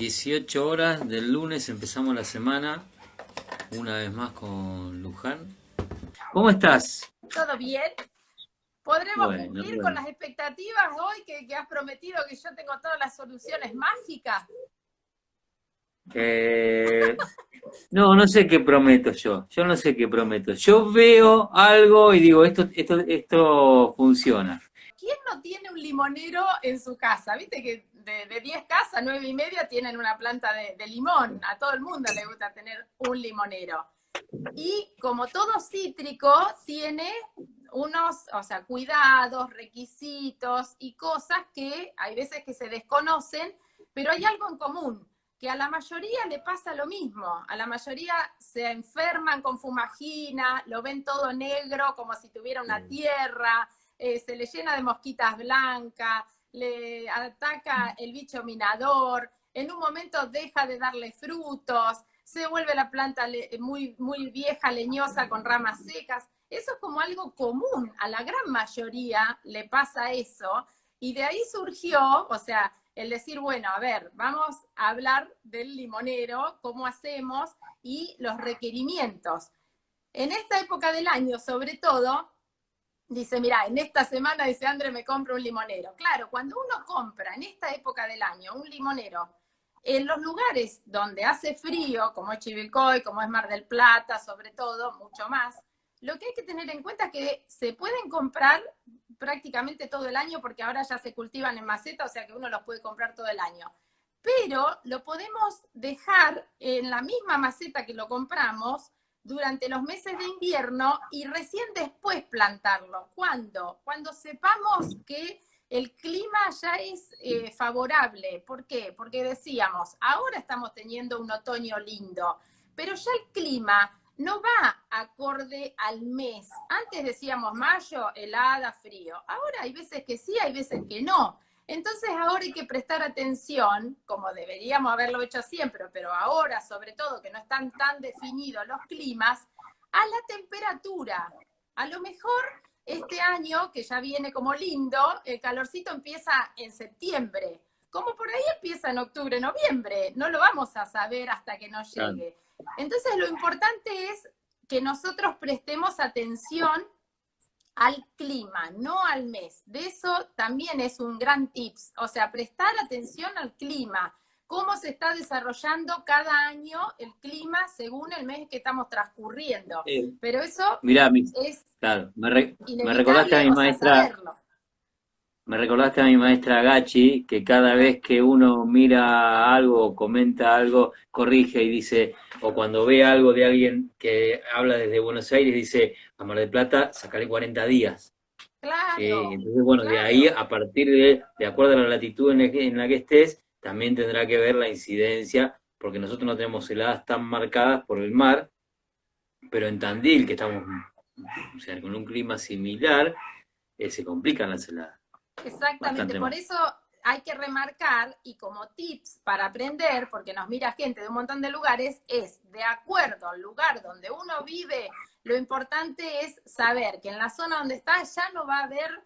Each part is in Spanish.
18 horas del lunes empezamos la semana, una vez más con Luján. ¿Cómo estás? ¿Todo bien? ¿Podremos Bueno, cumplir con bueno. las expectativas hoy que has prometido que yo tengo todas las soluciones mágicas? Eh, no, no sé qué prometo yo. Yo no sé qué prometo. Yo veo algo y digo, esto funciona. ¿Quién no tiene un limonero en su casa? Viste que de 10 casas, 9 y media tienen una planta de limón. A todo el mundo le gusta tener un limonero. Y como todo cítrico, tiene unos, o sea, cuidados, requisitos y cosas que hay veces que se desconocen, pero hay algo en común, que a la mayoría le pasa lo mismo. A la mayoría se enferman con fumagina, lo ven todo negro como si tuviera una tierra, se le llena de mosquitas blancas, le ataca el bicho minador, en un momento deja de darle frutos, se vuelve la planta muy, muy vieja, leñosa, con ramas secas. Eso es como algo común, a la gran mayoría le pasa eso, y de ahí surgió, o sea, el decir, bueno, a ver, vamos a hablar del limonero, cómo hacemos y los requerimientos. En esta época del año, sobre todo, dice, mira, en esta semana, dice André, me compro un limonero. Claro, cuando uno compra en esta época del año un limonero, en los lugares donde hace frío, como es Chivilcoy, como es Mar del Plata, sobre todo, mucho más, lo que hay que tener en cuenta es que se pueden comprar prácticamente todo el año, porque ahora ya se cultivan en maceta, o sea que uno los puede comprar todo el año. Pero lo podemos dejar en la misma maceta que lo compramos durante los meses de invierno y recién después plantarlo. ¿Cuándo? Cuando sepamos que el clima ya es favorable. ¿Por qué? Porque decíamos, ahora estamos teniendo un otoño lindo, pero ya el clima no va acorde al mes. Antes decíamos mayo, helada, frío. Ahora hay veces que sí, hay veces que no. Entonces ahora hay que prestar atención, como deberíamos haberlo hecho siempre, pero ahora sobre todo que no están tan definidos los climas, a la temperatura. A lo mejor este año, que ya viene como lindo, el calorcito empieza en septiembre. Como por ahí empieza en octubre, noviembre. No lo vamos a saber hasta que nos Claro. llegue. Entonces lo importante es que nosotros prestemos atención al clima, no al mes. De eso también es un gran tips, o sea, prestar atención al clima, cómo se está desarrollando cada año el clima según el mes que estamos transcurriendo. Eh, Pero eso Mirá, es claro, me recordaste a inevitable, mi o sea, maestra. saberlo. Me recordaste a mi maestra Gachi, que cada vez que uno mira algo o comenta algo, corrige y dice, o cuando ve algo de alguien que habla desde Buenos Aires, dice, a Mar del Plata, sacaré 40 días. ¿Sí? Claro, Entonces, bueno, de ahí, claro. a partir de acuerdo a la latitud en la que estés, también tendrá que ver la incidencia, porque nosotros no tenemos heladas tan marcadas por el mar, pero en Tandil, que estamos, o sea, con un clima similar, se complican las heladas, Exactamente, bastante por más. eso hay que remarcar y como tips para aprender, porque nos mira gente de un montón de lugares, es de acuerdo al lugar donde uno vive, lo importante es saber que en la zona donde está ya no va a haber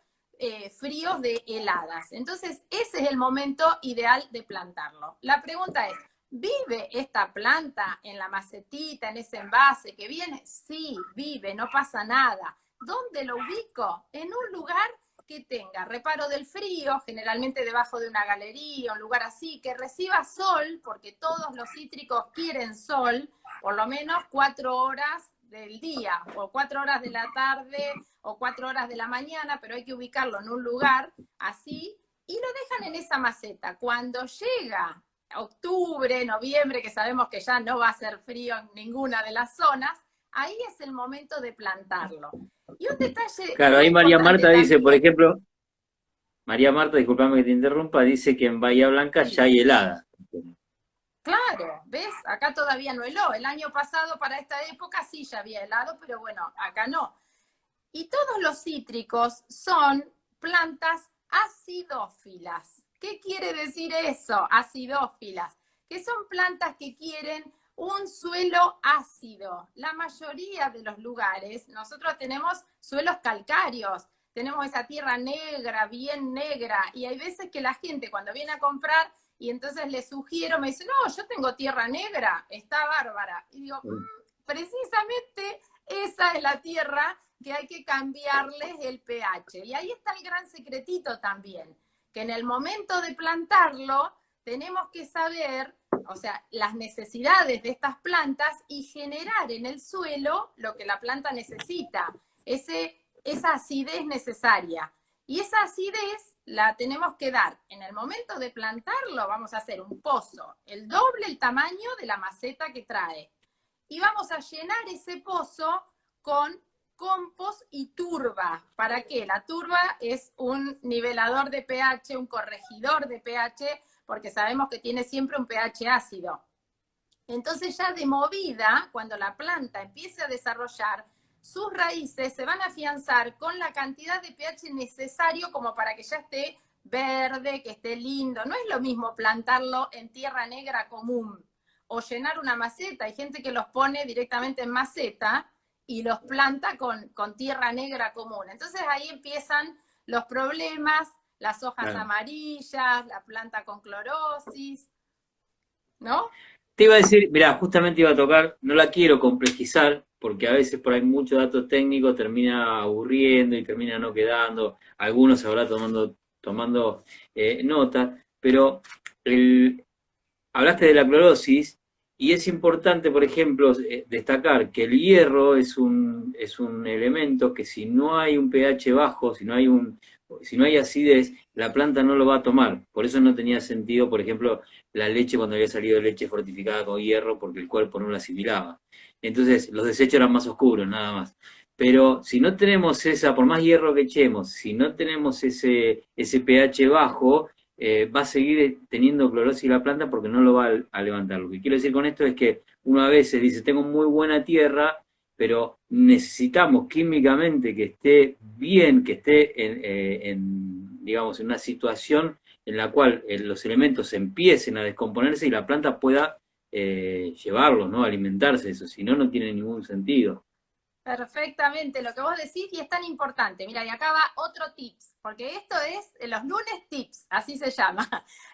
fríos de heladas. Entonces, ese es el momento ideal de plantarlo. La pregunta es, ¿vive esta planta en la macetita, en ese envase que viene? Sí, vive, no pasa nada. ¿Dónde lo ubico? En un lugar que tenga reparo del frío, generalmente debajo de una galería, un lugar así, que reciba sol, porque todos los cítricos quieren sol, por lo menos 4 horas del día, o 4 horas de la tarde, o 4 horas de la mañana, pero hay que ubicarlo en un lugar así, y lo dejan en esa maceta. Cuando llega octubre, noviembre, que sabemos que ya no va a ser frío en ninguna de las zonas, ahí es el momento de plantarlo. Y un detalle Claro, muy ahí María importante Marta dice, por también, ejemplo, María Marta, disculpame que te interrumpa, dice que en Bahía Blanca ya sí, hay helada. claro, ¿ves? Acá todavía no heló. El año pasado para esta época sí ya había helado, pero bueno, acá no. Y todos los cítricos son plantas acidófilas. ¿Qué quiere decir eso? Acidófilas. Que son plantas que quieren un suelo ácido. La mayoría de los lugares, nosotros tenemos suelos calcáreos, tenemos esa tierra negra, bien negra, y hay veces que la gente cuando viene a comprar Y entonces le sugiero, me dice, no, yo tengo tierra negra, está bárbara. Y digo, precisamente esa es la tierra que hay que cambiarles el pH. Y ahí está el gran secretito también, que en el momento de plantarlo tenemos que saber, o sea, las necesidades de estas plantas y generar en el suelo lo que la planta necesita, esa acidez necesaria. Y esa acidez la tenemos que dar. En el momento de plantarlo vamos a hacer un pozo, el doble el tamaño de la maceta que trae. Y vamos a llenar ese pozo con compost y turba. ¿Para qué? La turba es un nivelador de pH, un corregidor de pH, porque sabemos que tiene siempre un pH ácido. Entonces ya de movida, cuando la planta empiece a desarrollar, sus raíces se van a afianzar con la cantidad de pH necesario como para que ya esté verde, que esté lindo. No es lo mismo plantarlo en tierra negra común o llenar una maceta. Hay gente que los pone directamente en maceta y los planta con tierra negra común. Entonces ahí empiezan los problemas, las hojas amarillas, la planta con clorosis, ¿no? Te iba a decir, mirá, justamente iba a tocar, no la quiero complejizar, porque a veces por ahí mucho dato técnico termina aburriendo y termina no quedando, algunos habrá tomando nota, pero hablaste de la clorosis y es importante, por ejemplo, destacar que el hierro es un elemento que si no hay un pH bajo, si no hay acidez, la planta no lo va a tomar. Por eso no tenía sentido, por ejemplo, la leche cuando había salido leche fortificada con hierro, porque el cuerpo no la asimilaba. Entonces, los desechos eran más oscuros, nada más. Pero si no tenemos por más hierro que echemos, si no tenemos ese pH bajo, va a seguir teniendo clorosis la planta porque no lo va a levantar. Lo que quiero decir con esto es que uno a veces dice, tengo muy buena tierra, pero necesitamos químicamente que esté bien, que esté digamos, en una situación en la cual los elementos empiecen a descomponerse y la planta pueda llevarlos, ¿no? Alimentarse de eso, si no, no tiene ningún sentido. Perfectamente, lo que vos decís y es tan importante. Mira, y acá va otro tips, porque esto es los lunes tips, así se llama.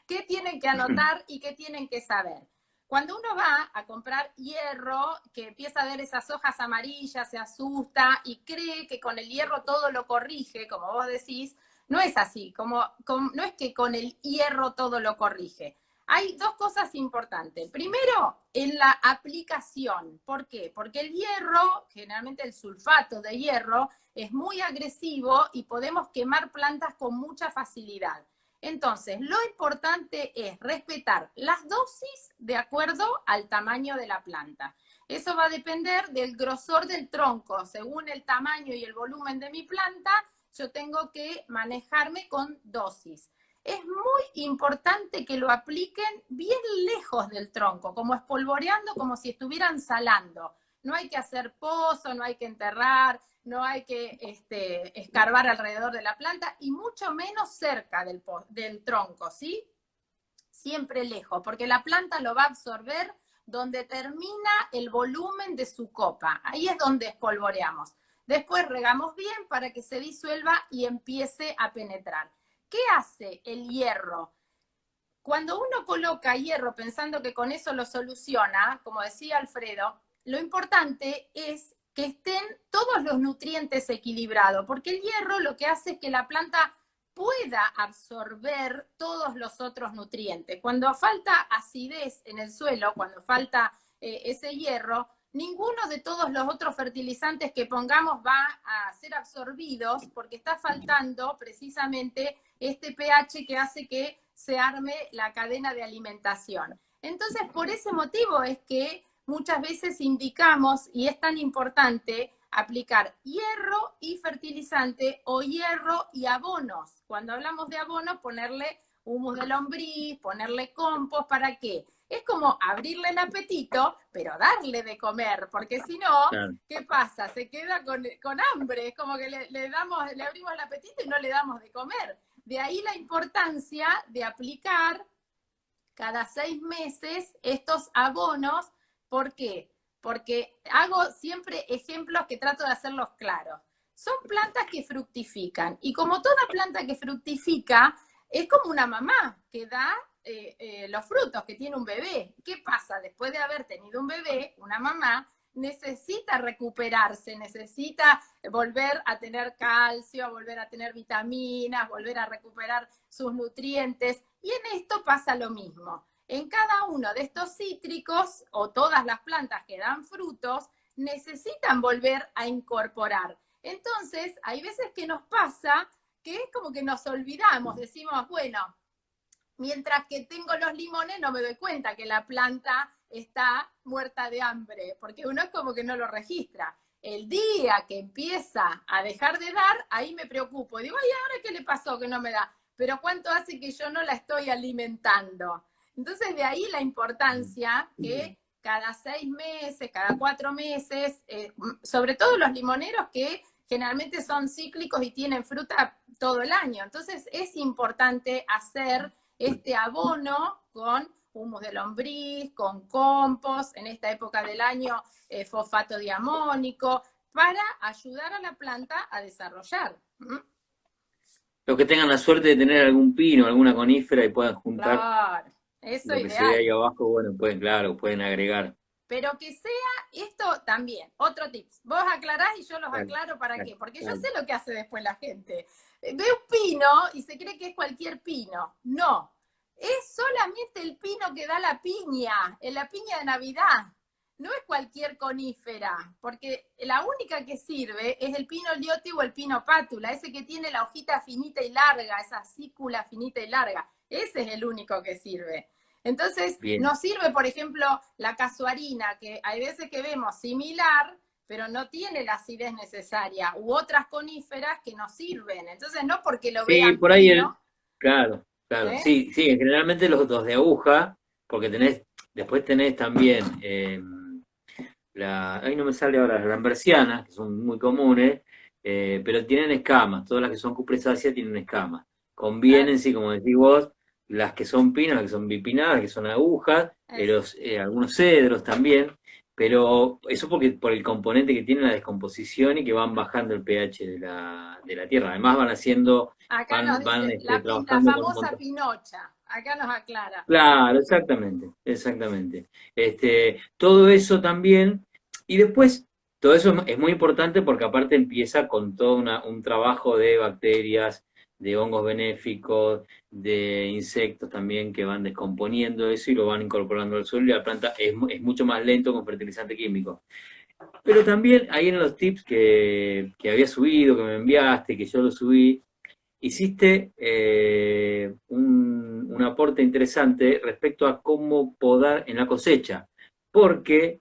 ¿Qué tienen que anotar y qué tienen que saber? Cuando uno va a comprar hierro, que empieza a ver esas hojas amarillas, se asusta y cree que con el hierro todo lo corrige, como vos decís, no es así, no es que con el hierro todo lo corrige. Hay dos cosas importantes. Primero, en la aplicación. ¿Por qué? Porque el hierro, generalmente el sulfato de hierro, es muy agresivo y podemos quemar plantas con mucha facilidad. Entonces, lo importante es respetar las dosis de acuerdo al tamaño de la planta. Eso va a depender del grosor del tronco. Según el tamaño y el volumen de mi planta, yo tengo que manejarme con dosis. Es muy importante que lo apliquen bien lejos del tronco, como espolvoreando, como si estuvieran salando. No hay que hacer pozo, no hay que enterrar, no hay que escarbar alrededor de la planta y mucho menos cerca del tronco, ¿sí? Siempre lejos, porque la planta lo va a absorber donde termina el volumen de su copa. Ahí es donde espolvoreamos. Después regamos bien para que se disuelva y empiece a penetrar. ¿Qué hace el hierro? Cuando uno coloca hierro pensando que con eso lo soluciona, como decía Alfredo, lo importante es que estén todos los nutrientes equilibrados, porque el hierro lo que hace es que la planta pueda absorber todos los otros nutrientes. Cuando falta acidez en el suelo, cuando falta ese hierro, ninguno de todos los otros fertilizantes que pongamos va a ser absorbidos porque está faltando precisamente este pH que hace que se arme la cadena de alimentación. Entonces, por ese motivo es que muchas veces indicamos, y es tan importante, aplicar hierro y fertilizante o hierro y abonos. Cuando hablamos de abonos, ponerle humus de lombriz, ponerle compost, ¿para qué? Es como abrirle el apetito, pero darle de comer, porque si no, claro, ¿qué pasa? Se queda con hambre, es como que le abrimos el apetito y no le damos de comer. De ahí la importancia de aplicar cada 6 meses estos abonos. ¿Por qué? Porque hago siempre ejemplos que trato de hacerlos claros. Son plantas que fructifican, y como toda planta que fructifica, es como una mamá que da los frutos que tiene un bebé. ¿Qué pasa? Después de haber tenido un bebé, una mamá necesita recuperarse, necesita volver a tener calcio, volver a tener vitaminas, volver a recuperar sus nutrientes. Y en esto pasa lo mismo. En cada uno de estos cítricos, o todas las plantas que dan frutos, necesitan volver a incorporar. Entonces, hay veces que nos pasa que es como que nos olvidamos, decimos, bueno, mientras que tengo los limones no me doy cuenta que la planta está muerta de hambre, porque uno es como que no lo registra. El día que empieza a dejar de dar, ahí me preocupo. Digo, ay, ¿ahora qué le pasó que no me da? Pero ¿cuánto hace que yo no la estoy alimentando? Entonces, de ahí la importancia que cada 6 meses, cada 4 meses, sobre todo los limoneros que generalmente son cíclicos y tienen fruta todo el año. Entonces, es importante hacer este abono con humus de lombriz, con compost, en esta época del año fosfato diamónico, para ayudar a la planta a desarrollar. Los que tengan la suerte de tener algún pino, alguna conífera y puedan juntar Claro, eso lo que se ve ahí abajo, bueno, pueden, claro, pueden agregar. Pero que sea esto también, otro tips. Vos aclarás y yo los Claro, aclaro para claro, qué. Porque yo claro. sé lo que hace después la gente. Ve un pino y se cree que es cualquier pino. No, es solamente el pino que da la piña, en la piña de Navidad. No es cualquier conífera, porque la única que sirve es el pino liotti o el pino pátula, ese que tiene la hojita finita y larga, esa cícula finita y larga. Ese es el único que sirve. Entonces, Bien. nos sirve, por ejemplo, la casuarina, que hay veces que vemos similar, pero no tiene la acidez necesaria, u otras coníferas que nos sirven. Entonces, no porque lo Sí, vean por ahí el, pino, claro, claro. ¿eh? Sí, sí, generalmente los dos de aguja, porque tenés, después tenés también ahí no me sale ahora, las lambercianas, que son muy comunes, pero tienen escamas, todas las que son cupresáceas tienen escamas. Convienen, sí, como decís vos, las que son pinos, las que son bipinadas, que son agujas, algunos cedros también, pero eso porque por el componente que tiene la descomposición y que van bajando el pH de la tierra. Además van haciendo, Acá nos van dice la trabajando con un famosa montón. pinocha. Acá nos aclara. Claro, exactamente, exactamente. Todo eso también, y después, todo eso es muy importante porque aparte empieza con todo un trabajo de bacterias, de hongos benéficos, de insectos también que van descomponiendo eso y lo van incorporando al suelo y la planta es mucho más lento con fertilizante químico. Pero también ahí en los tips que había subido, que me enviaste, que yo lo subí, hiciste un aporte interesante respecto a cómo podar en la cosecha, porque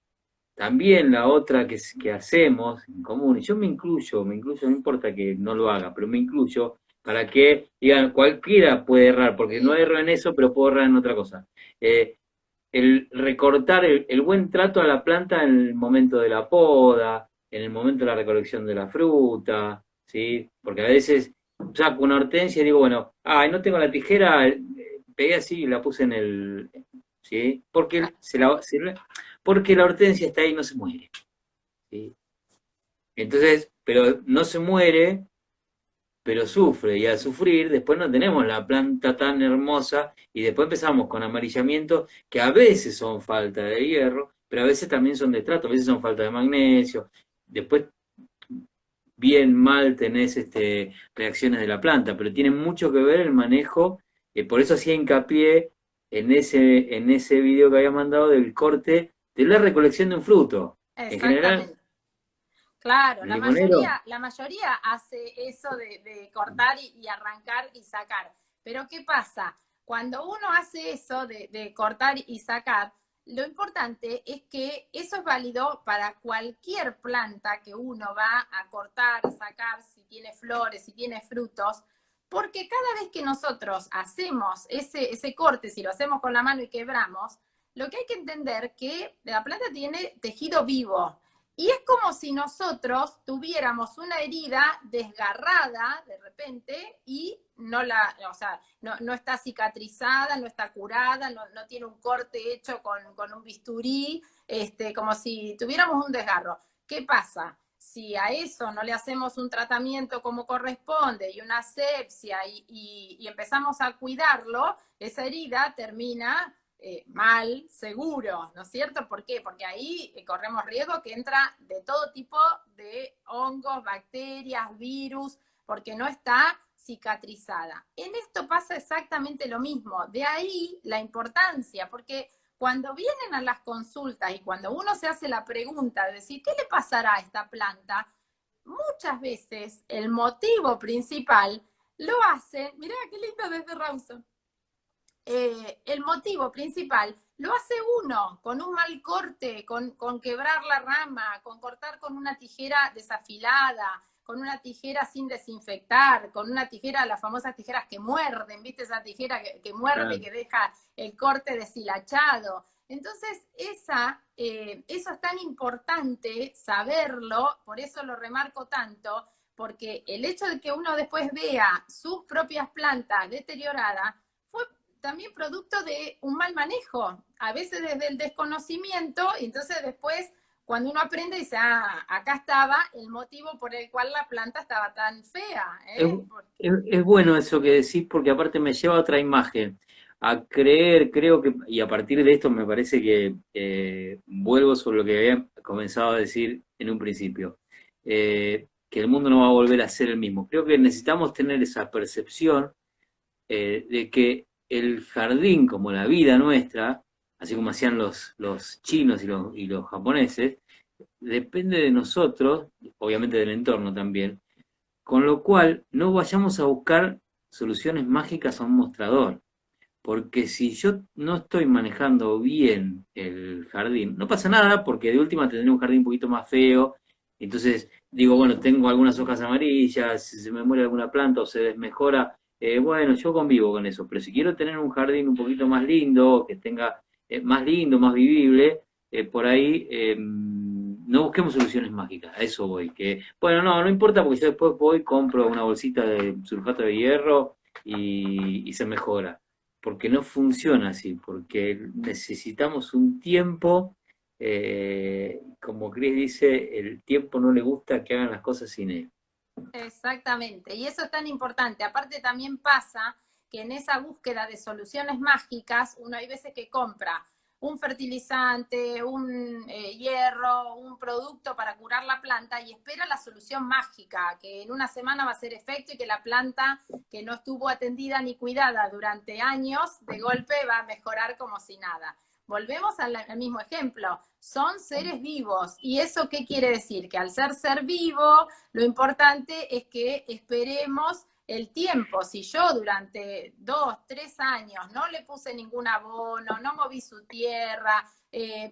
también la otra que hacemos en común, y yo me incluyo, no importa que no lo haga, pero me incluyo para que digan, cualquiera puede errar, porque no Sí, erro en eso, pero puedo errar en otra cosa. El recortar el buen trato a la planta en el momento de la poda, en el momento de la recolección de la fruta, ¿sí? Porque a veces saco una hortensia y digo, bueno, ay, no tengo la tijera, pegué así y la puse en el, ¿sí? Porque la hortensia está ahí y no se muere, ¿sí? Entonces, pero no se muere, pero sufre, y al sufrir después no tenemos la planta tan hermosa y después empezamos con amarillamiento que a veces son falta de hierro, pero a veces también son de estrato, a veces son falta de magnesio, después bien mal tenés reacciones de la planta, pero tiene mucho que ver el manejo, por eso hacía hincapié en ese video que había mandado del corte de la recolección de un fruto. En general, exactamente. Claro, el limonero, la mayoría hace eso de cortar y arrancar y sacar. Pero ¿qué pasa? Cuando uno hace eso de cortar y sacar, lo importante es que eso es válido para cualquier planta que uno va a cortar, a sacar, si tiene flores, si tiene frutos, porque cada vez que nosotros hacemos ese corte, si lo hacemos con la mano y quebramos, lo que hay que entender que la planta tiene tejido vivo. Y es como si nosotros tuviéramos una herida desgarrada de repente y o sea, no está cicatrizada, no está curada, no tiene un corte hecho con un bisturí, como si tuviéramos un desgarro. ¿Qué pasa? si a eso no le hacemos un tratamiento como corresponde y una asepsia y empezamos a cuidarlo, esa herida termina mal, seguro, ¿no es cierto? ¿Por qué? Porque ahí corremos riesgo que entra de todo tipo de hongos, bacterias, virus, porque no está cicatrizada. En esto pasa exactamente lo mismo, de ahí la importancia, porque cuando vienen a las consultas y cuando uno se hace la pregunta de decir, ¿qué le pasará a esta planta? Muchas veces el motivo principal lo hacen, mirá qué lindo desde Rawson, el motivo principal lo hace uno con un mal corte, con quebrar la rama, con cortar con una tijera desafilada, con una tijera sin desinfectar, con una tijera, las famosas tijeras que muerden, ¿viste? Esa tijera que muerde y que deja el corte deshilachado. Entonces, eso es tan importante saberlo, por eso lo remarco tanto, porque el hecho de que uno después vea sus propias plantas deterioradas fue también producto de un mal manejo, a veces desde el desconocimiento, y entonces después cuando uno aprende dice, acá estaba el motivo por el cual la planta estaba tan fea. Es bueno eso que decís, porque aparte me lleva a otra imagen, a creer, creo que, y a partir de esto me parece que vuelvo sobre lo que había comenzado a decir en un principio, que el mundo no va a volver a ser el mismo. Creo que necesitamos tener esa percepción de que el jardín, como la vida nuestra, así como hacían los chinos y los japoneses, depende de nosotros, obviamente del entorno también, con lo cual no vayamos a buscar soluciones mágicas a un mostrador, porque si yo no estoy manejando bien el jardín, no pasa nada, porque de última tendré un jardín un poquito más feo, entonces digo, bueno, tengo algunas hojas amarillas, si se me muere alguna planta o se desmejora, bueno, yo convivo con eso, pero si quiero tener un jardín un poquito más lindo, que tenga más lindo, más vivible, por ahí no busquemos soluciones mágicas, a eso voy, que bueno, no importa porque yo después voy, compro una bolsita de sulfato de hierro y se mejora, porque no funciona así, porque necesitamos un tiempo, como Chris dice, el tiempo no le gusta que hagan las cosas sin él. Exactamente, y eso es tan importante. Aparte también pasa que en esa búsqueda de soluciones mágicas, uno hay veces que compra un fertilizante, un hierro, un producto para curar la planta y espera la solución mágica, que en una semana va a hacer efecto y que la planta que no estuvo atendida ni cuidada durante años, de golpe va a mejorar como si nada. Volvemos al mismo ejemplo, son seres vivos. ¿Y eso qué quiere decir? Que al ser vivo, lo importante es que esperemos el tiempo. Si yo durante 2, 3 años no le puse ningún abono, no moví su tierra,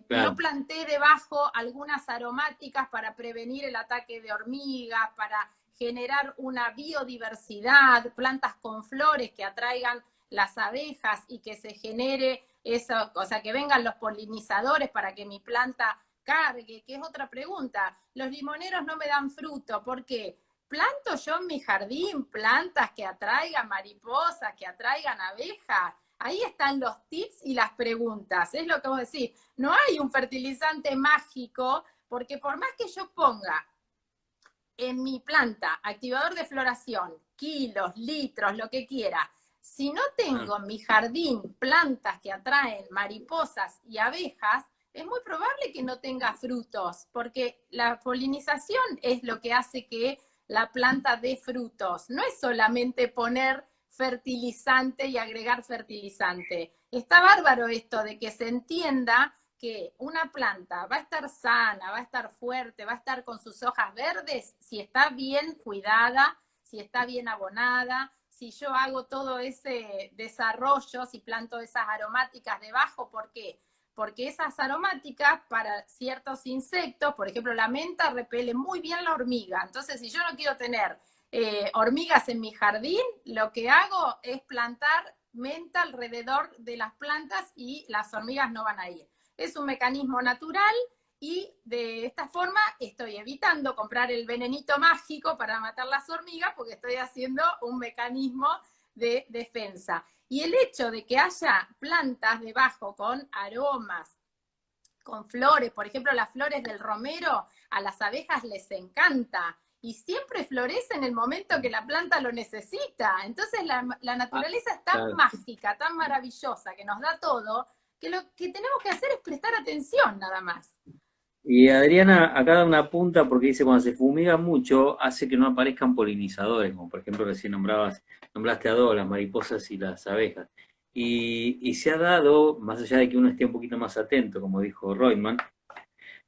Claro. no planté debajo algunas aromáticas para prevenir el ataque de hormigas, para generar una biodiversidad, plantas con flores que atraigan las abejas y que se genere eso, o sea, que vengan los polinizadores para que mi planta cargue, que es otra pregunta. Los limoneros no me dan fruto, ¿por qué? ¿Planto yo en mi jardín plantas que atraigan mariposas, que atraigan abejas? Ahí están los tips y las preguntas, es lo que vos decís. No hay un fertilizante mágico, porque por más que yo ponga en mi planta activador de floración, kilos, litros, lo que quiera, si no tengo en mi jardín plantas que atraen mariposas y abejas, es muy probable que no tenga frutos, porque la polinización es lo que hace que la planta dé frutos. No es solamente poner fertilizante y agregar fertilizante. Está bárbaro esto de que se entienda que una planta va a estar sana, va a estar fuerte, va a estar con sus hojas verdes si está bien cuidada, si está bien abonada, si yo hago todo ese desarrollo, si planto esas aromáticas debajo. ¿Por qué? Porque esas aromáticas para ciertos insectos, por ejemplo la menta, repele muy bien la hormiga. Entonces, si yo no quiero tener hormigas en mi jardín, lo que hago es plantar menta alrededor de las plantas y las hormigas no van a ir. Es un mecanismo natural y de esta forma estoy evitando comprar el venenito mágico para matar las hormigas porque estoy haciendo un mecanismo de defensa. Y el hecho de que haya plantas debajo con aromas, con flores, por ejemplo, las flores del romero, a las abejas les encanta. Y siempre florece en el momento que la planta lo necesita. Entonces la naturaleza es tan claro. mágica, tan maravillosa, que nos da todo, que lo que tenemos que hacer es prestar atención nada más. Y Adriana, acá da una punta porque dice, cuando se fumiga mucho, hace que no aparezcan polinizadores, como por ejemplo recién nombraste a dos, las mariposas y las abejas. Y se ha dado, más allá de que uno esté un poquito más atento, como dijo Reutemann,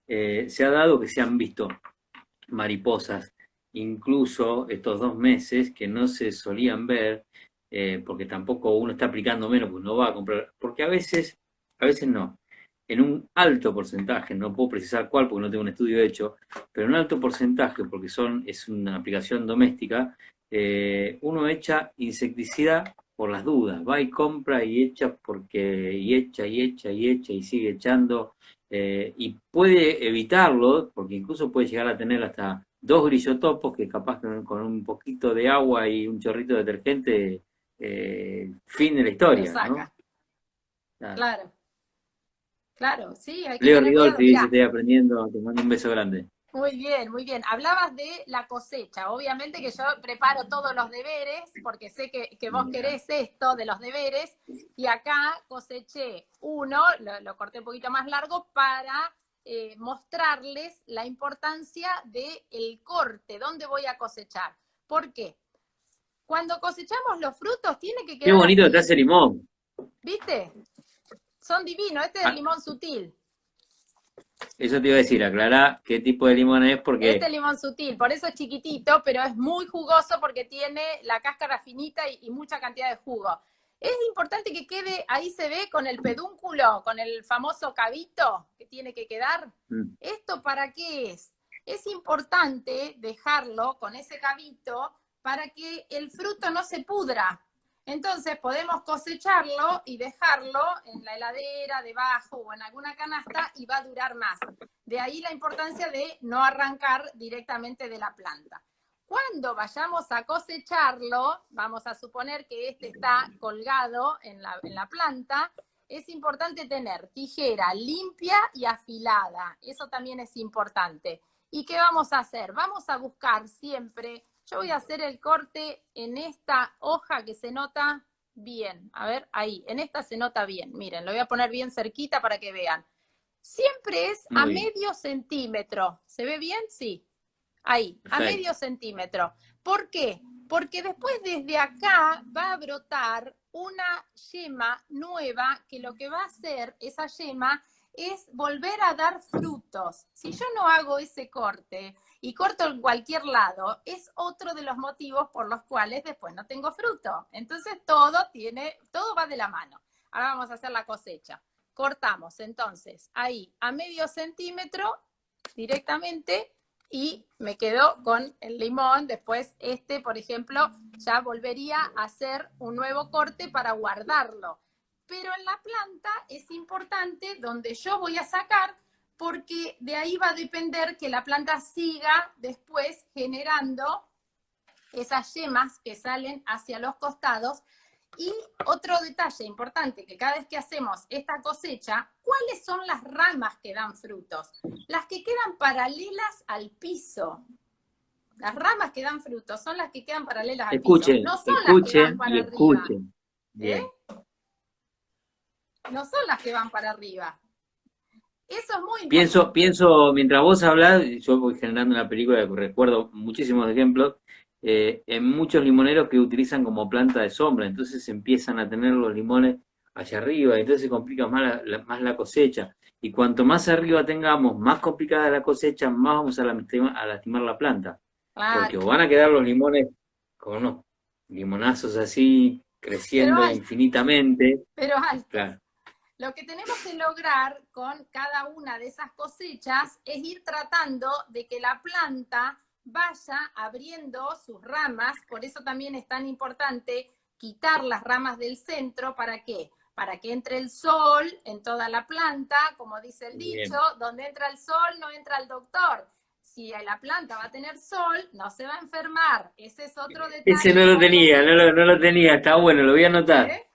se ha dado que se han visto mariposas, incluso estos 2 meses que no se solían ver, porque tampoco uno está aplicando menos, pues no va a comprar, porque a veces no. En un alto porcentaje, no puedo precisar cuál porque no tengo un estudio hecho, pero en un alto porcentaje, porque es una aplicación doméstica, uno echa insecticida por las dudas, va y compra y echa y echa y echa y echa y sigue echando, y puede evitarlo, porque incluso puede llegar a tener hasta 2 grillotopos que capaz con un poquito de agua y un chorrito de detergente, fin de la Lo historia, ¿no? saca. Claro, claro, sí, hay que Leo tener cuidado. Ridolfi dice, Mirá, estoy aprendiendo, te mando un beso grande. muy bien, muy bien. Hablabas de la cosecha. Obviamente que yo preparo todos los deberes, porque sé que vos querés esto de los deberes, y acá coseché uno, lo corté un poquito más largo, para mostrarles la importancia del corte, dónde voy a cosechar. ¿Por qué? Cuando cosechamos los frutos tiene que Qué quedar bonito que te así, hace limón. ¿viste? Son divinos, este es el Ah, limón sutil. eso te iba a decir, aclará qué tipo de limón es Este porque... limón sutil, por eso es chiquitito, pero es muy jugoso porque tiene la cáscara finita y mucha cantidad de jugo. Es importante que quede, ahí se ve con el pedúnculo, con el famoso cabito que tiene que quedar. Mm, ¿Esto para qué es? Es importante dejarlo con ese cabito para que el fruto no se pudra. Entonces podemos cosecharlo y dejarlo en la heladera, debajo o en alguna canasta y va a durar más. De ahí la importancia de no arrancar directamente de la planta. Cuando vayamos a cosecharlo, vamos a suponer que este está colgado en la planta, es importante tener tijera limpia y afilada. Eso también es importante. ¿Y qué vamos a hacer? Vamos a buscar siempre, yo voy a hacer el corte en esta hoja que se nota bien. A ver, ahí, en esta se nota bien. Miren, lo voy a poner bien cerquita para que vean. Siempre es a muy bien, medio centímetro. ¿Se ve bien? Sí. Ahí, a perfecto. medio centímetro. ¿Por qué? Porque después desde acá va a brotar una yema nueva que lo que va a hacer esa yema es volver a dar frutos. Si yo no hago ese corte y corto en cualquier lado, es otro de los motivos por los cuales después no tengo fruto. Entonces todo va de la mano. Ahora vamos a hacer la cosecha. Cortamos entonces ahí a medio centímetro directamente y me quedo con el limón. Después por ejemplo, ya volvería a hacer un nuevo corte para guardarlo. Pero en la planta es importante donde yo voy a sacar, porque de ahí va a depender que la planta siga después generando esas yemas que salen hacia los costados. Y otro detalle importante, que cada vez que hacemos esta cosecha, ¿cuáles son las ramas que dan frutos? Las que quedan paralelas al piso. Las ramas que dan frutos son las que quedan paralelas al piso. Escuchen, No son las que van escuchen para y arriba. escuchen. ¿Eh? Bien. No son las que van para arriba. Eso es muy Pienso, importante. pienso, mientras vos hablás, yo voy generando una película que recuerdo muchísimos ejemplos, en muchos limoneros que utilizan como planta de sombra, entonces empiezan a tener los limones hacia arriba, entonces se complica más la cosecha. Y cuanto más arriba tengamos, más complicada la cosecha, más vamos a lastimar la planta. Porque Claro, o van a quedar los limones con unos limonazos así, pero creciendo altos, infinitamente. pero altos. Claro, Lo que tenemos que lograr con cada una de esas cosechas es ir tratando de que la planta vaya abriendo sus ramas. Por eso también es tan importante quitar las ramas del centro. ¿Para qué? Para que entre el sol en toda la planta, como dice el dicho, bien. donde entra el sol no entra el doctor. Si la planta va a tener sol, no se va a enfermar. Ese es otro Ese detalle no lo tenía, común. no lo tenía, está bueno, lo voy a anotar. ¿Eh?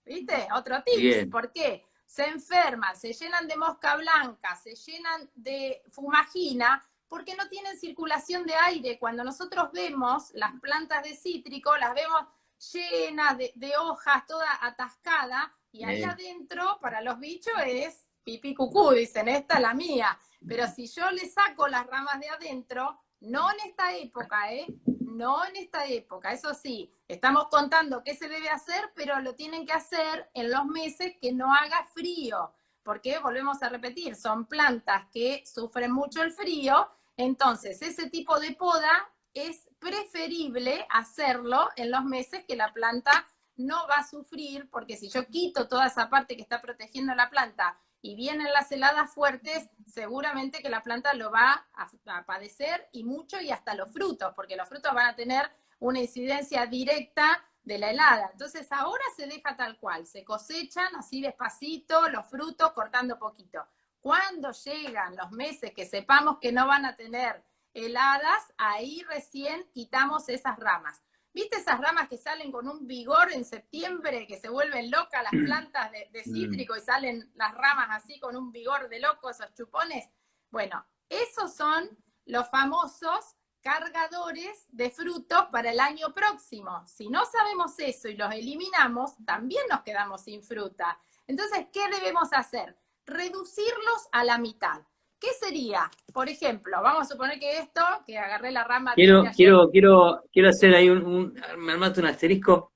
¿Viste? Otro tips. Bien. ¿Por qué? se enferman, se llenan de mosca blanca, se llenan de fumagina, porque no tienen circulación de aire. Cuando nosotros vemos las plantas de cítrico, las vemos llenas de hojas, toda atascada, y ahí adentro, para los bichos, es pipí cucú, dicen, esta es la mía. Pero si yo le saco las ramas de adentro, no en esta época, no en esta época, eso sí, estamos contando qué se debe hacer, pero lo tienen que hacer en los meses que no haga frío, porque volvemos a repetir, son plantas que sufren mucho el frío, entonces ese tipo de poda es preferible hacerlo en los meses que la planta no va a sufrir, porque si yo quito toda esa parte que está protegiendo la planta y vienen las heladas fuertes, seguramente que la planta lo va a padecer, y mucho, y hasta los frutos, porque los frutos van a tener una incidencia directa de la helada. Entonces ahora se deja tal cual, se cosechan así despacito los frutos, cortando poquito. Cuando llegan los meses que sepamos que no van a tener heladas, ahí recién quitamos esas ramas. ¿Viste esas ramas que salen con un vigor en septiembre, que se vuelven locas las plantas de cítrico y salen las ramas así con un vigor de loco, esos chupones? Bueno, esos son los famosos cargadores de frutos para el año próximo. Si no sabemos eso y los eliminamos, también nos quedamos sin fruta. Entonces, ¿qué debemos hacer? Reducirlos a la mitad. ¿Qué sería? Por ejemplo, vamos a suponer que esto, que agarré la rama de ayer. Quiero hacer ahí me armaste un asterisco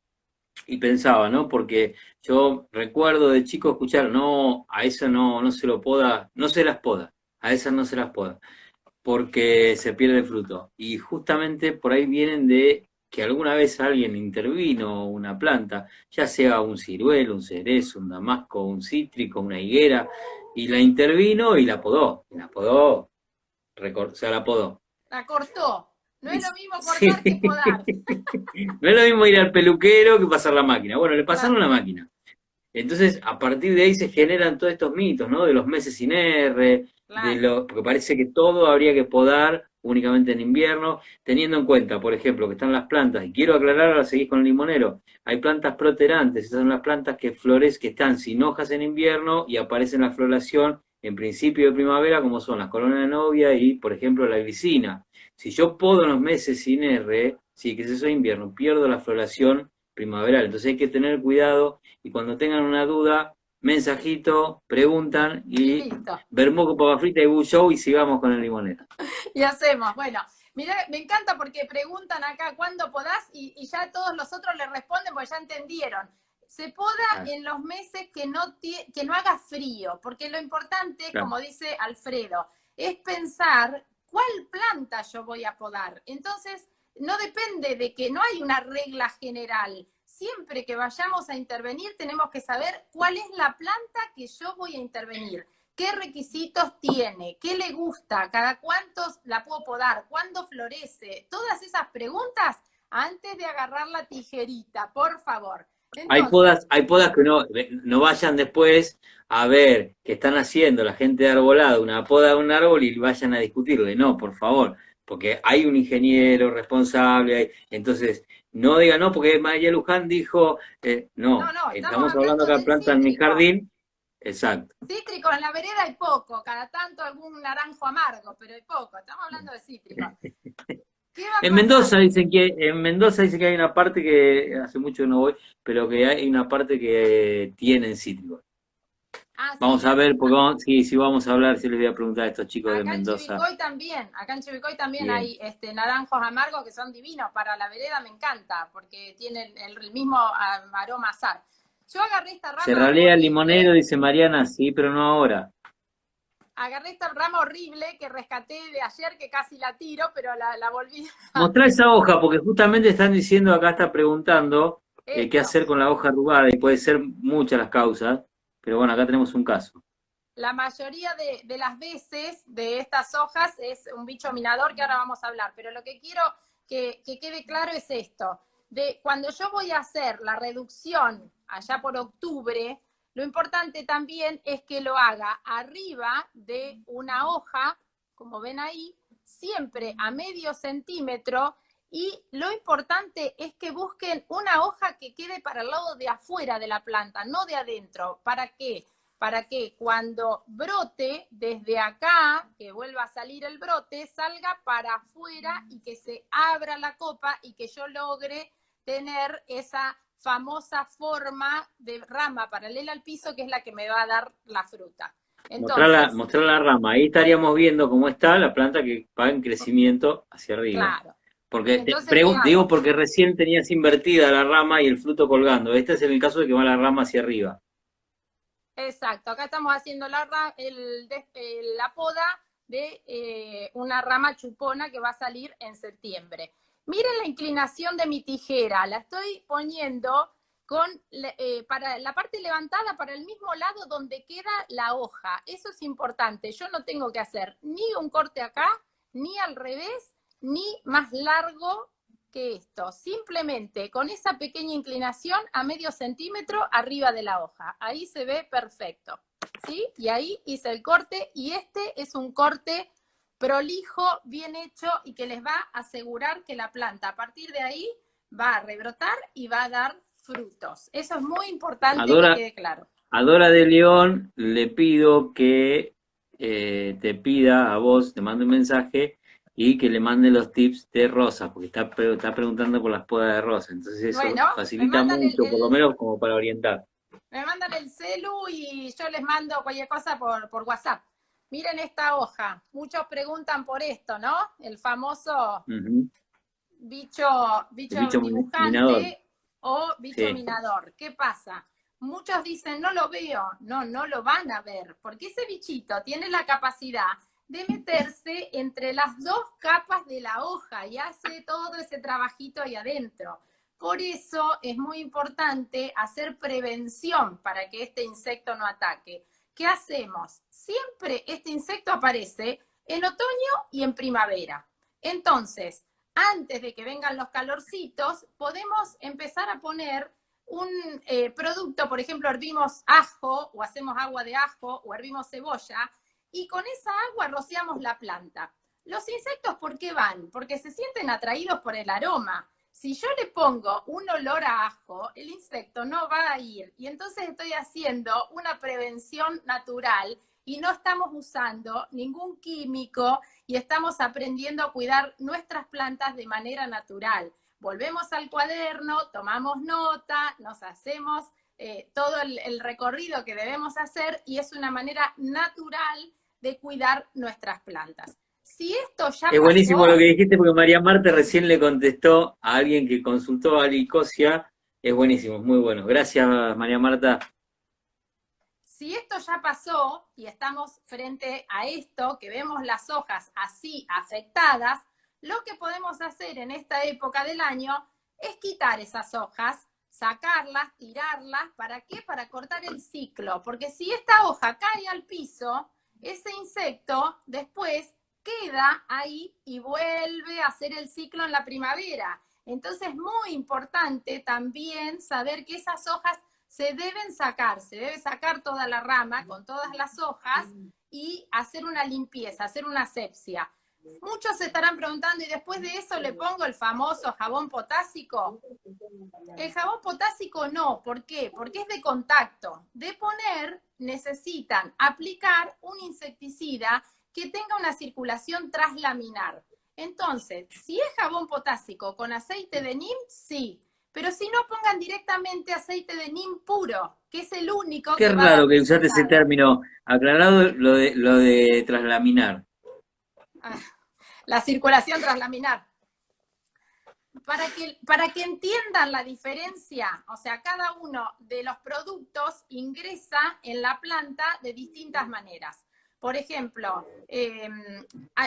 y pensaba, ¿no? Porque yo recuerdo de chico escuchar, no, a eso no se lo poda, no se las poda, a esas no se las poda, porque se pierde el fruto. Y justamente por ahí vienen de que alguna vez alguien intervino una planta, ya sea un ciruelo, un cerezo, un damasco, un cítrico, una higuera, y la intervino y la podó, o sea, la podó. La cortó. No es lo mismo cortar que podar. No es lo mismo ir al peluquero que pasar la máquina. Bueno, le pasaron la máquina. Entonces, a partir de ahí se generan todos estos mitos, ¿no? De los meses sin R, porque parece que todo habría que podar únicamente en invierno, teniendo en cuenta, por ejemplo, que están las plantas, y quiero aclarar, ahora seguís con el limonero, hay plantas proterantes, esas son las plantas que florecen, que están sin hojas en invierno y aparecen la floración en principio de primavera, como son las coronas de novia y, por ejemplo, la glicina. Si yo podo en los meses sin R, sí, que es eso de invierno, pierdo la floración primaveral. Entonces hay que tener cuidado, y cuando tengan una duda, mensajito, preguntan, y vermuco, papa frita y Gu Show, y sigamos con el limonero. Y hacemos, bueno, mirá, me encanta porque preguntan acá cuándo podás, y ya todos los otros le responden porque ya entendieron. Se poda en los meses que no haga frío, porque lo importante, como dice Alfredo, es pensar cuál planta yo voy a podar. Entonces, no depende de que no hay una regla general. Siempre que vayamos a intervenir tenemos que saber cuál es la planta que yo voy a intervenir, qué requisitos tiene, qué le gusta, cada cuántos la puedo podar, cuándo florece. Todas esas preguntas antes de agarrar la tijerita, por favor. Entonces, hay podas que no vayan después a ver qué están haciendo la gente de arbolado, una poda de un árbol, y vayan a discutirle. No, por favor, porque hay un ingeniero responsable, entonces no digan no, porque María Luján dijo, no, estamos hablando acá de plantas en mi jardín. Exacto. Cítrico en la vereda hay poco, cada tanto algún naranjo amargo, pero hay poco, estamos hablando de cítrico. En Mendoza dicen que hay una parte, que hace mucho que no voy, pero que hay una parte que tienen cítricos. Vamos a ver, porque si vamos a hablar, si les voy a preguntar a estos chicos de Mendoza. Acá en Chivilcoy también hay naranjos amargos que son divinos, para la vereda me encanta, porque tienen el mismo aroma azar. Yo agarré esta rama. Se ralea el limonero, dice Mariana, sí, pero no ahora. Agarré esta rama horrible que rescaté de ayer, que casi la tiro, pero la volví a... Mostrá esa hoja, porque justamente están diciendo, acá está preguntando, qué hacer con la hoja arrugada, y puede ser muchas las causas, pero bueno, acá tenemos un caso. La mayoría de las veces de estas hojas es un bicho minador, que ahora vamos a hablar, pero lo que quiero que quede claro es esto, de cuando yo voy a hacer la reducción allá por octubre, lo importante también es que lo haga arriba de una hoja, como ven ahí, siempre a medio centímetro, y lo importante es que busquen una hoja que quede para el lado de afuera de la planta, no de adentro. ¿Para qué? para que cuando brote desde acá, que vuelva a salir el brote, salga para afuera y que se abra la copa y que yo logre tener esa famosa forma de rama paralela al piso, que es la que me va a dar la fruta. Entonces, mostrar la rama. Ahí estaríamos viendo cómo está la planta que va en crecimiento hacia arriba. claro. Porque Entonces, digo porque recién tenías invertida la rama y el fruto colgando. Este es el caso de que va la rama hacia arriba. exacto, acá estamos haciendo la poda de una rama chupona que va a salir en septiembre. Miren la inclinación de mi tijera, la estoy poniendo para la parte levantada para el mismo lado donde queda la hoja. Eso es importante, yo no tengo que hacer ni un corte acá, ni al revés, ni más largo que esto. Simplemente con esa pequeña inclinación a medio centímetro arriba de la hoja. Ahí se ve perfecto, ¿sí? Y ahí hice el corte y este es un corte prolijo, bien hecho y que les va a asegurar que la planta a partir de ahí va a rebrotar y va a dar frutos. Eso es muy importante que quede claro. A Dora de León le pido que te pida a vos, te mande un mensaje y que le mande los tips de rosas, porque está preguntando por las podas de rosas. Entonces eso facilita mucho, por lo menos como para orientar. Me mandan el celu y yo les mando cualquier cosa por WhatsApp. Miren esta hoja. Muchos preguntan por esto, ¿no? El famoso bicho dibujante minador. O bicho minador. ¿Qué pasa? Muchos dicen, no lo veo. No, no lo van a ver, porque ese bichito tiene la capacidad de meterse entre las dos capas de la hoja y hace todo ese trabajito ahí adentro. Por eso es muy importante hacer prevención para que este insecto no ataque. ¿Qué hacemos? Siempre este insecto aparece en otoño y en primavera. Entonces, antes de que vengan los calorcitos, podemos empezar a poner un producto, por ejemplo, hervimos ajo o hacemos agua de ajo o hervimos cebolla y con esa agua rociamos la planta. Los insectos, ¿por qué van? Porque se sienten atraídos por el aroma. Si yo le pongo un olor a ajo, el insecto no va a ir. Y entonces estoy haciendo una prevención natural y no estamos usando ningún químico y estamos aprendiendo a cuidar nuestras plantas de manera natural. Volvemos al cuaderno, tomamos nota, nos hacemos todo el recorrido que debemos hacer y es una manera natural de cuidar nuestras plantas. Si esto ya es buenísimo lo que dijiste porque María Marta recién le contestó a alguien que consultó a Licosia. Es buenísimo, muy bueno. Gracias, María Marta. Si esto ya pasó y estamos frente a esto, que vemos las hojas así afectadas, lo que podemos hacer en esta época del año es quitar esas hojas, sacarlas, tirarlas. ¿Para qué? Para cortar el ciclo. Porque si esta hoja cae al piso, ese insecto después queda ahí y vuelve a hacer el ciclo en la primavera. Entonces es muy importante también saber que esas hojas se deben sacar, se debe sacar toda la rama con todas las hojas y hacer una limpieza, hacer una asepsia. Muchos se estarán preguntando, ¿y después de eso le pongo el famoso jabón potásico? El jabón potásico no, ¿por qué? Porque es de contacto. De poner, necesitan aplicar un insecticida que tenga una circulación traslaminar. Entonces, si es jabón potásico con aceite de neem, sí. Pero si no, pongan directamente aceite de neem puro, que es el único que... Qué raro que usaste ese término. Aclarado lo de traslaminar. La circulación traslaminar. Para que entiendan la diferencia, o sea, cada uno de los productos ingresa en la planta de distintas maneras. Por ejemplo,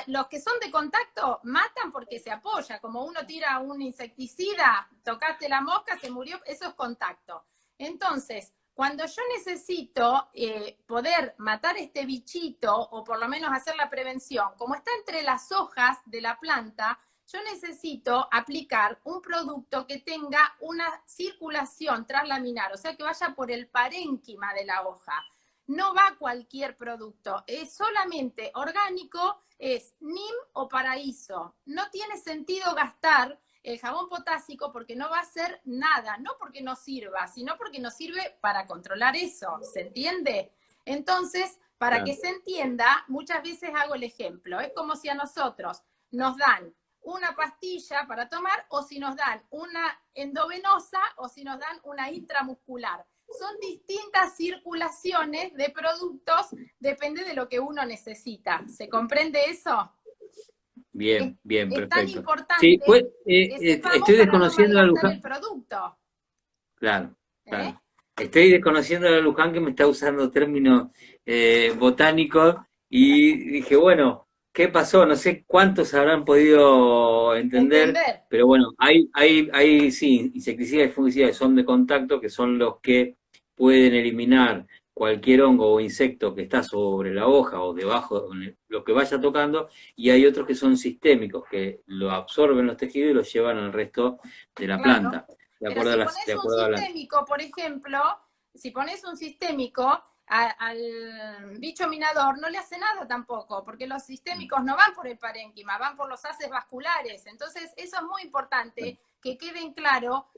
los que son de contacto matan porque se apoya, como uno tira un insecticida, tocaste la mosca, se murió, eso es contacto. Entonces, cuando yo necesito poder matar este bichito, o por lo menos hacer la prevención, como está entre las hojas de la planta, yo necesito aplicar un producto que tenga una circulación traslaminar, o sea, que vaya por el parénquima de la hoja. No va cualquier producto, es solamente orgánico, es NIM o Paraíso. No tiene sentido gastar el jabón potásico porque no va a hacer nada, no porque no sirva, sino porque no sirve para controlar eso, ¿se entiende? Entonces, para Claro. que se entienda, muchas veces hago el ejemplo. Es como si a nosotros nos dan una pastilla para tomar o si nos dan una endovenosa o si nos dan una intramuscular. Son distintas circulaciones de productos, depende de lo que uno necesita. ¿Se comprende eso? Es, Bien, bien, es tan perfecto. Sí, importante pues que sepamos estoy para no desconociendo la malgastar el Luján. producto. Claro, ¿Eh? claro. Estoy desconociendo la Luján que me está usando términos botánicos y dije, bueno, ¿qué pasó? No sé cuántos habrán podido entender, Entender. pero bueno, hay sí, insecticidas y fungicidas son de contacto, que son los que pueden eliminar cualquier hongo o insecto que está sobre la hoja o debajo, lo que vaya tocando, y hay otros que son sistémicos, que lo absorben los tejidos y los llevan al resto de la Claro. planta. De Pero acuerdo a si las, de pones un acuerdo a la, sistémico, por ejemplo, si pones un sistémico al bicho minador, no le hace nada tampoco, porque los sistémicos no van por el parénquima, van por los haces vasculares. Entonces, eso es muy importante que quede en claro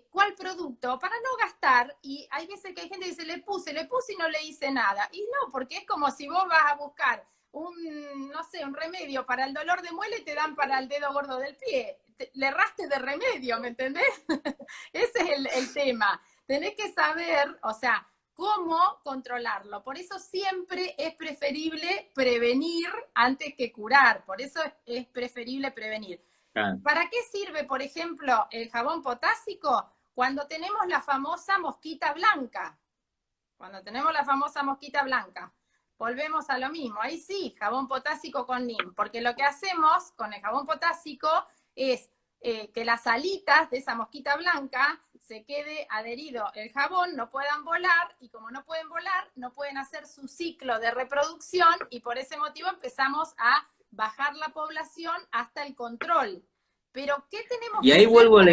cuál producto, para no gastar, y hay veces que hay gente que dice, le puse y no le hice nada. Y no, porque es como si vos vas a buscar no sé, un remedio para el dolor de muela y te dan para el dedo gordo del pie. Le erraste de remedio, ¿me entendés? Ese es el tema. Tenés que saber, o sea, cómo controlarlo. Por eso siempre es preferible prevenir antes que curar. Por eso es preferible prevenir. claro. ¿Para qué sirve, por ejemplo, el jabón potásico? Cuando tenemos la famosa mosquita blanca. Cuando tenemos la famosa mosquita blanca. Volvemos a lo mismo. Ahí sí, jabón potásico con NIM. Porque lo que hacemos con el jabón potásico es que las alitas de esa mosquita blanca se quede adherido el jabón, no puedan volar, y como no pueden volar, no pueden hacer su ciclo de reproducción, y por ese motivo empezamos a bajar la población hasta el control. Pero, ¿qué tenemos Y que hacer para que... ahí vuelvo a la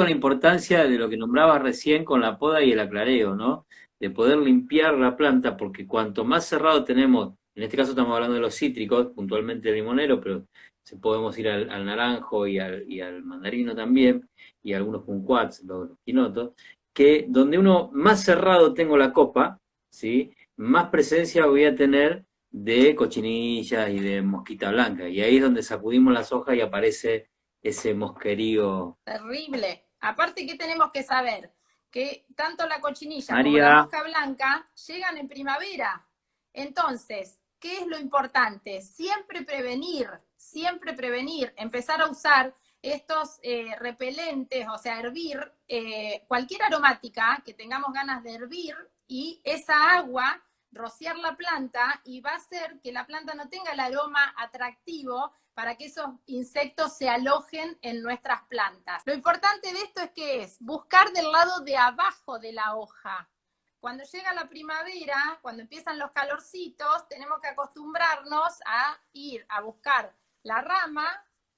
Sí, importancia de lo que nombrabas recién con la poda y el aclareo, ¿no? De poder limpiar la planta, porque cuanto más cerrado tenemos, en este caso estamos hablando de los cítricos, puntualmente el limonero, pero podemos ir al naranjo y al mandarino también, y algunos kumquats, los quinotos, que donde uno más cerrado tengo la copa, ¿sí? Más presencia voy a tener de cochinillas y de mosquita blanca, y ahí es donde sacudimos las hojas y aparece ese mosquerío. terrible. Aparte, ¿qué tenemos que saber? Que tanto la cochinilla como la María, mosca blanca llegan en primavera. Entonces, ¿qué es lo importante? Siempre prevenir, empezar a usar estos repelentes, o sea, hervir cualquier aromática que tengamos ganas de hervir, y esa agua rociar la planta, y va a hacer que la planta no tenga el aroma atractivo para que esos insectos se alojen en nuestras plantas. Lo importante de esto es que es buscar del lado de abajo de la hoja. Cuando llega la primavera, cuando empiezan los calorcitos, tenemos que acostumbrarnos a ir a buscar la rama,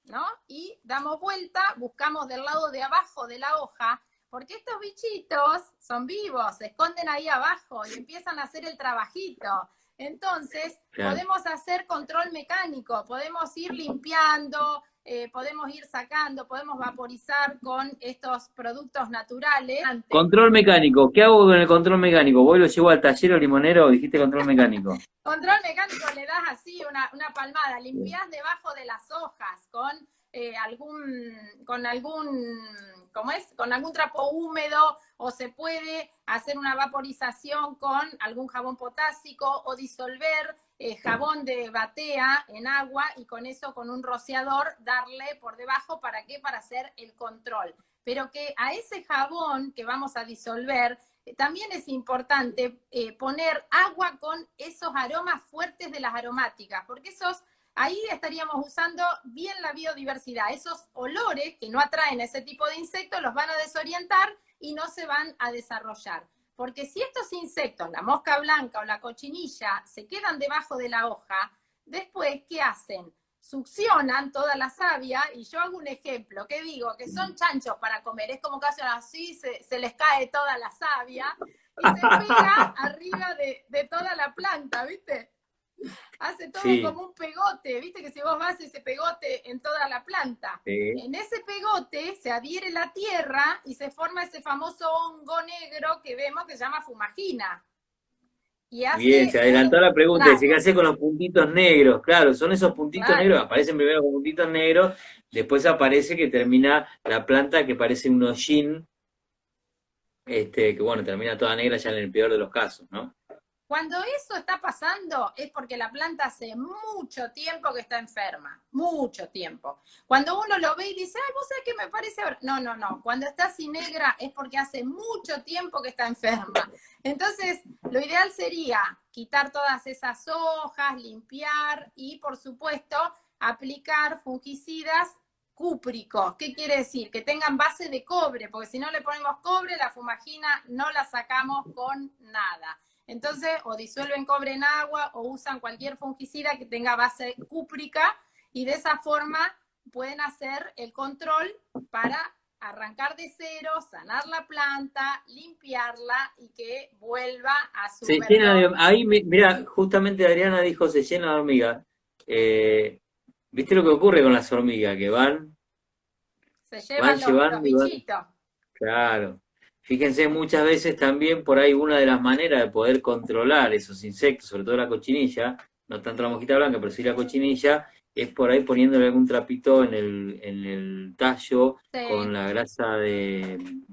¿no? Y damos vuelta, buscamos del lado de abajo de la hoja, porque estos bichitos son vivos, se esconden ahí abajo y empiezan a hacer el trabajito. Entonces, claro. podemos hacer control mecánico, podemos ir limpiando, podemos ir sacando, podemos vaporizar con estos productos naturales. Control mecánico. ¿Qué hago con el control mecánico? ¿Voy y lo llevo al taller o limonero? Dijiste control mecánico. Control mecánico, le das así una palmada, limpias debajo de las hojas ¿cómo es? Con algún trapo húmedo, o se puede hacer una vaporización con algún jabón potásico o disolver jabón de batea en agua, y con eso, con un rociador, darle por debajo. ¿Para qué? Para hacer el control. Pero que a ese jabón que vamos a disolver, también es importante poner agua con esos aromas fuertes de las aromáticas, porque ahí estaríamos usando bien la biodiversidad. Esos olores que no atraen ese tipo de insectos los van a desorientar y no se van a desarrollar. Porque si estos insectos, la mosca blanca o la cochinilla, se quedan debajo de la hoja, después, ¿qué hacen? Succionan toda la savia, y yo hago un ejemplo, que digo que son chanchos para comer, es como que hacen así, se les cae toda la savia y se pega arriba de toda la planta, ¿viste? Hace todo Sí, como un pegote, viste que si vos vas ese pegote en toda la planta. sí. En ese pegote se adhiere la tierra y se forma ese famoso hongo negro que vemos que se llama fumagina. Y Bien, hace se un adelantó la pregunta. Dice, ¿qué estrago. hace con los puntitos negros? Claro, son esos puntitos negros, Claro. aparecen primero con puntitos negros, después aparece que termina la planta que parece un hollín, que bueno, termina toda negra ya en el peor de los casos, ¿no? Cuando eso está pasando es porque la planta hace mucho tiempo que está enferma, mucho tiempo. Cuando uno lo ve y dice, ay, vos sabés que me parece ahora. No, no, no. Cuando está así negra es porque hace mucho tiempo que está enferma. Entonces, lo ideal sería quitar todas esas hojas, limpiar y, por supuesto, aplicar fungicidas cúpricos. ¿Qué quiere decir? Que tengan base de cobre, porque si no le ponemos cobre, la fumagina no la sacamos con nada. Entonces, o disuelven cobre en agua o usan cualquier fungicida que tenga base cúprica y de esa forma pueden hacer el control para arrancar de cero, sanar la planta, limpiarla y que vuelva a su Se llena verdor. ahí, mira, justamente Adriana dijo, se llena de hormigas. ¿Viste lo que ocurre con las hormigas? Que Se van llevan los llevando y van. bichitos. Claro. Fíjense, muchas veces también por ahí una de las maneras de poder controlar esos insectos, sobre todo la cochinilla, no tanto la mosquita blanca, pero sí la cochinilla, es por ahí poniéndole algún trapito en el tallo con Sí, la grasa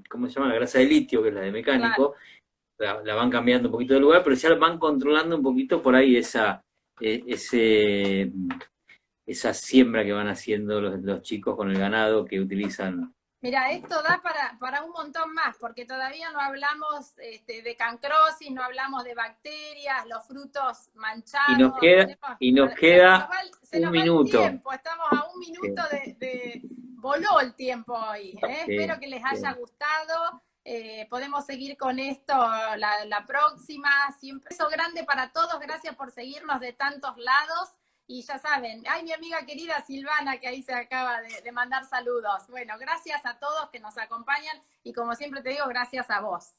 ¿cómo se llama? La grasa de litio, que es la de claro. mecánico, la van cambiando un poquito de lugar, pero ya van controlando un poquito por ahí esa siembra que van haciendo los chicos con el ganado que utilizan. Mira, esto da para un montón más, porque todavía no hablamos de cancrosis, no hablamos de bacterias, los frutos Y nos manchados, queda, tenemos, y nos se nos queda va, se un nos va el minuto. tiempo, estamos a un minuto Sí, voló el tiempo hoy. sí, Espero que les haya sí. gustado. Podemos seguir con esto la próxima. Siempre un beso grande para todos. Gracias por seguirnos de tantos lados. Y ya saben, ay, mi amiga querida Silvana, que ahí se acaba de mandar saludos. Bueno, gracias a todos que nos acompañan y como siempre te digo, gracias a vos.